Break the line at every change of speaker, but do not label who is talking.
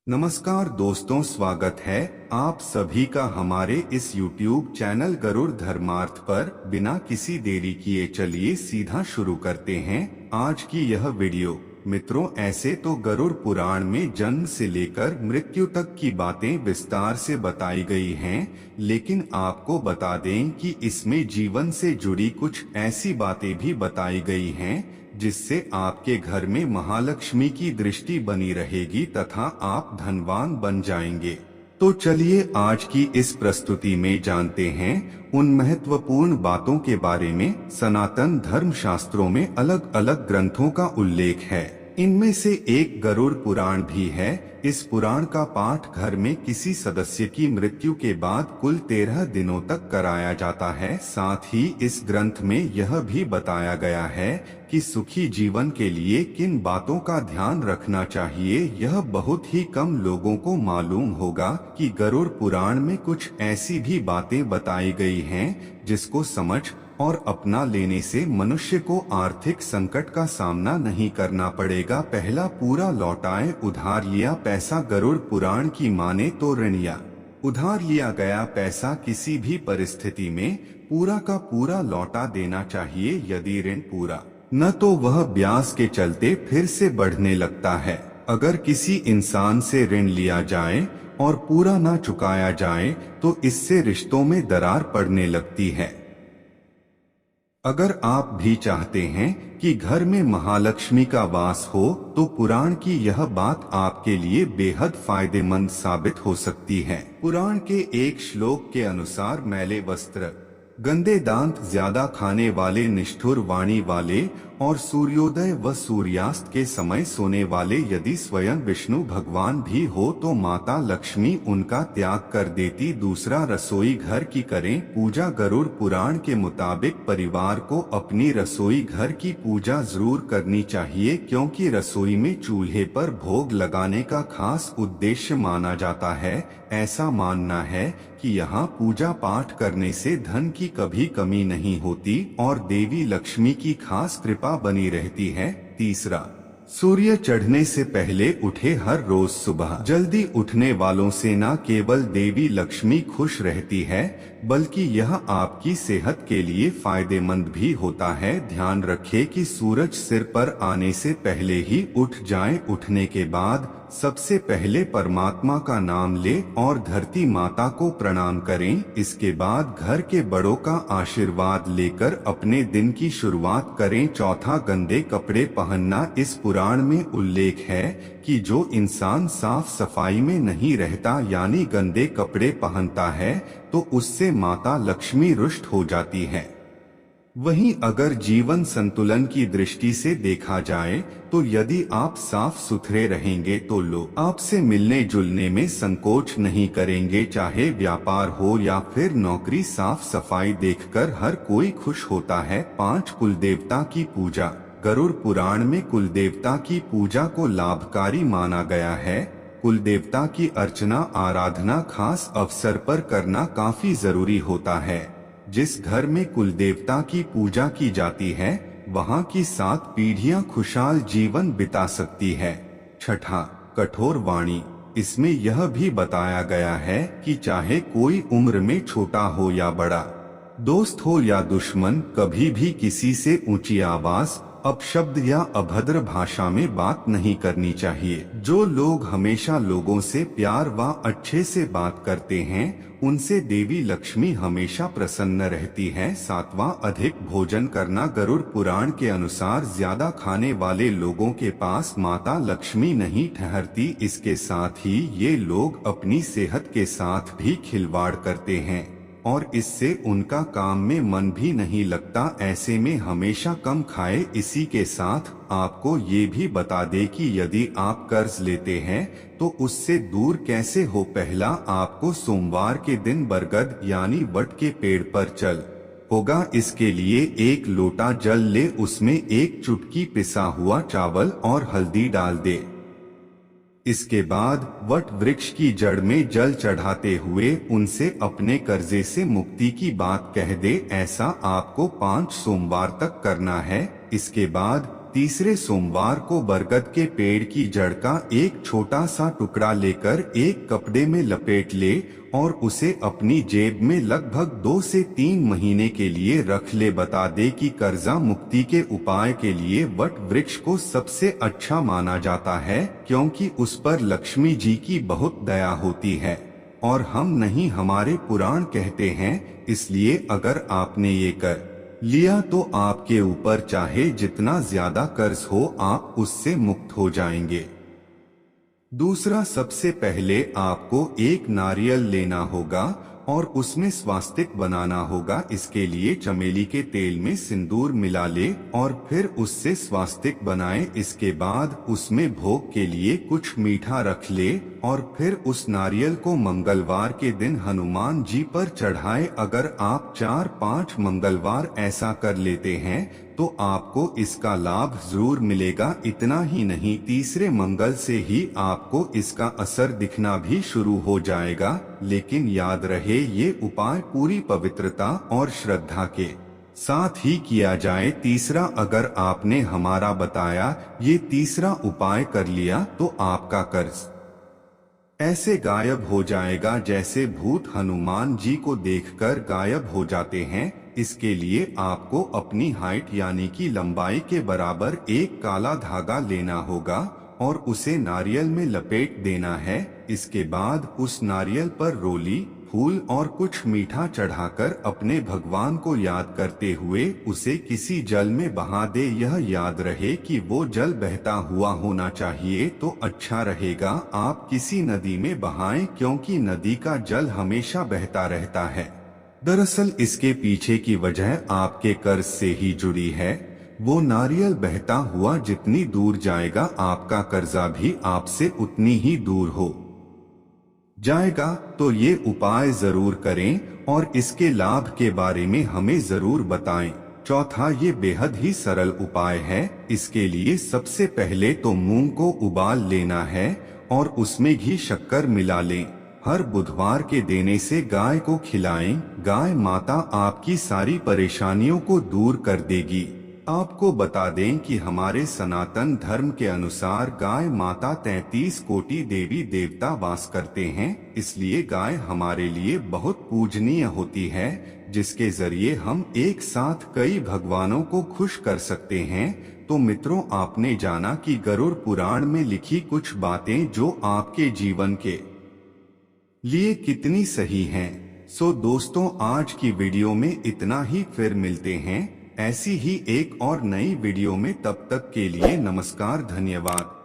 नमस्कार दोस्तों, स्वागत है आप सभी का हमारे इस YouTube चैनल गरुड़ धर्मार्थ पर। बिना किसी देरी किए चलिए सीधा शुरू करते हैं आज की यह वीडियो। मित्रों, ऐसे तो गरुड़ पुराण में जन्म से लेकर मृत्यु तक की बातें विस्तार से बताई गई हैं, लेकिन आपको बता दें कि इसमें जीवन से जुड़ी कुछ ऐसी बातें भी बताई गई हैं जिससे आपके घर में महालक्ष्मी की दृष्टि बनी रहेगी तथा आप धनवान बन जाएंगे। तो चलिए आज की इस प्रस्तुति में जानते हैं उन महत्वपूर्ण बातों के बारे में। सनातन धर्म शास्त्रों में अलग अलग ग्रंथों का उल्लेख है, इनमें से एक गरुड़ पुराण भी है। इस पुराण का पाठ घर में किसी सदस्य की मृत्यु के बाद कुल 13 दिनों तक कराया जाता है। साथ ही इस ग्रंथ में यह भी बताया गया है कि सुखी जीवन के लिए किन बातों का ध्यान रखना चाहिए। यह बहुत ही कम लोगों को मालूम होगा कि गरुड़ पुराण में कुछ ऐसी भी बातें बताई गई हैं जिसको समझ और अपना लेने से मनुष्य को आर्थिक संकट का सामना नहीं करना पड़ेगा। पहला, पूरा लौटाए उधार लिया पैसा। गरुड़ पुराण की माने तो ऋण या उधार लिया गया पैसा किसी भी परिस्थिति में पूरा का पूरा लौटा देना चाहिए। यदि ऋण पूरा न तो वह ब्याज के चलते फिर से बढ़ने लगता है। अगर किसी इंसान से ऋण लिया जाए और पूरा न चुकाया जाए तो इससे रिश्तों में दरार पड़ने लगती है। अगर आप भी चाहते हैं कि घर में महालक्ष्मी का वास हो तो पुराण की यह बात आपके लिए बेहद फायदेमंद साबित हो सकती है। पुराण के एक श्लोक के अनुसार मैले वस्त्र, गंदे दांत, ज्यादा खाने वाले, निष्ठुर वाणी वाले और सूर्योदय व सूर्यास्त के समय सोने वाले यदि स्वयं विष्णु भगवान भी हो तो माता लक्ष्मी उनका त्याग कर देती। दूसरा, रसोई घर की करें पूजा। गरुड़ पुराण के मुताबिक परिवार को अपनी रसोई घर की पूजा जरूर करनी चाहिए, क्योंकि रसोई में चूल्हे पर भोग लगाने का खास उद्देश्य माना जाता है। ऐसा मानना है कि यहाँ पूजा पाठ करने से धन की कभी कमी नहीं होती और देवी लक्ष्मी की खास कृपा बनी रहती है। तीसरा, सूर्य चढ़ने से पहले उठे। हर रोज सुबह जल्दी उठने वालों से न केवल देवी लक्ष्मी खुश रहती है बल्कि यह आपकी सेहत के लिए फायदेमंद भी होता है। ध्यान रखें कि सूरज सिर पर आने से पहले ही उठ जाएं। उठने के बाद सबसे पहले परमात्मा का नाम ले और धरती माता को प्रणाम करें। इसके बाद घर के बड़ों का आशीर्वाद लेकर अपने दिन की शुरुआत करें। चौथा, गंदे कपड़े पहनना। इस पुराण में उल्लेख है कि जो इंसान साफ सफाई में नहीं रहता यानी गंदे कपड़े पहनता है तो उससे माता लक्ष्मी रुष्ट हो जाती है। वहीं अगर जीवन संतुलन की दृष्टि से देखा जाए तो यदि आप साफ सुथरे रहेंगे तो लोग आपसे मिलने जुलने में संकोच नहीं करेंगे। चाहे व्यापार हो या फिर नौकरी, साफ सफाई देखकर हर कोई खुश होता है। 5, कुलदेवता की पूजा। गरुड़ पुराण में कुलदेवता की पूजा को लाभकारी माना गया है। कुलदेवता की अर्चना आराधना खास अवसर पर करना काफी जरूरी होता है। जिस घर में कुलदेवता की पूजा की जाती है वहाँ की 7 पीढ़ियां खुशहाल जीवन बिता सकती है। छठा, कठोर वाणी। इसमें यह भी बताया गया है कि चाहे कोई उम्र में छोटा हो या बड़ा, दोस्त हो या दुश्मन, कभी भी किसी से ऊंची आवाज, अपशब्द या अभद्र भाषा में बात नहीं करनी चाहिए। जो लोग हमेशा लोगों से प्यार व अच्छे से बात करते हैं उनसे देवी लक्ष्मी हमेशा प्रसन्न रहती है। 7वां, अधिक भोजन करना। गरुड़ पुराण के अनुसार ज्यादा खाने वाले लोगों के पास माता लक्ष्मी नहीं ठहरती। इसके साथ ही ये लोग अपनी सेहत के साथ भी खिलवाड़ करते हैं और इससे उनका काम में मन भी नहीं लगता। ऐसे में हमेशा कम खाए। इसी के साथ आपको ये भी बता दे कि यदि आप कर्ज लेते हैं तो उससे दूर कैसे हो। पहला, आपको सोमवार के दिन बरगद यानी वट के पेड़ पर चल होगा। इसके लिए 1 लोटा जल ले, उसमें 1 चुटकी पिसा हुआ चावल और हल्दी डाल दे। इसके बाद वट वृक्ष की जड़ में जल चढ़ाते हुए उनसे अपने कर्जे से मुक्ति की बात कह दे। ऐसा आपको 5 सोमवार तक करना है। इसके बाद तीसरे सोमवार को बरगद के पेड़ की जड़ का एक छोटा सा टुकड़ा लेकर एक कपड़े में लपेट ले और उसे अपनी जेब में लगभग 2 से 3 महीने के लिए रख ले। बता दे कि कर्जा मुक्ति के उपाय के लिए वट वृक्ष को सबसे अच्छा माना जाता है, क्योंकि उस पर लक्ष्मी जी की बहुत दया होती है और हम नहीं, हमारे पुराण कहते हैं। इसलिए अगर आपने ये कर लिया तो आपके ऊपर चाहे जितना ज्यादा कर्ज हो, आप उससे मुक्त हो जाएंगे। दूसरा, सबसे पहले आपको एक नारियल लेना होगा और उसमें स्वास्तिक बनाना होगा। इसके लिए चमेली के तेल में सिंदूर मिला ले और फिर उससे स्वास्तिक बनाए। इसके बाद उसमें भोग के लिए कुछ मीठा रख ले और फिर उस नारियल को मंगलवार के दिन हनुमान जी पर चढ़ाए। अगर आप 4-5 मंगलवार ऐसा कर लेते हैं तो आपको इसका लाभ जरूर मिलेगा। इतना ही नहीं, तीसरे मंगल से ही आपको इसका असर दिखना भी शुरू हो जाएगा। लेकिन याद रहे, ये उपाय पूरी पवित्रता और श्रद्धा के साथ ही किया जाए। तीसरा, अगर आपने हमारा बताया ये तीसरा उपाय कर लिया तो आपका कर्ज ऐसे गायब हो जाएगा जैसे भूत हनुमान जी को देखकर गायब हो जाते हैं। इसके लिए आपको अपनी हाइट यानी कि लंबाई के बराबर एक काला धागा लेना होगा और उसे नारियल में लपेट देना है। इसके बाद उस नारियल पर रोली, फूल और कुछ मीठा चढ़ाकर अपने भगवान को याद करते हुए उसे किसी जल में बहा दे। यह याद रहे कि वो जल बहता हुआ होना चाहिए तो अच्छा रहेगा। आप किसी नदी में बहाएं, क्योंकि नदी का जल हमेशा बहता रहता है। दरअसल इसके पीछे की वजह आपके कर्ज से ही जुड़ी है। वो नारियल बहता हुआ जितनी दूर जाएगा, आपका कर्जा भी आपसे उतनी ही दूर हो जाएगा। तो ये उपाय जरूर करें और इसके लाभ के बारे में हमें जरूर बताएं। चौथा, ये बेहद ही सरल उपाय है। इसके लिए सबसे पहले तो मूंग को उबाल लेना है और उसमें घी शक्कर मिला लें। हर बुधवार के देने से गाय को खिलाएं। गाय माता आपकी सारी परेशानियों को दूर कर देगी। आपको बता दें कि हमारे सनातन धर्म के अनुसार गाय माता 33 कोटि देवी देवता वास करते हैं। इसलिए गाय हमारे लिए बहुत पूजनीय होती है, जिसके जरिए हम एक साथ कई भगवानों को खुश कर सकते हैं। तो मित्रों, आपने जाना कि गरुड़ पुराण में लिखी कुछ बातें जो आपके जीवन के लिए कितनी सही हैं। सो दोस्तों, आज की वीडियो में इतना ही। फिर मिलते हैं ऐसी ही एक और नई वीडियो में। तब तक के लिए नमस्कार, धन्यवाद।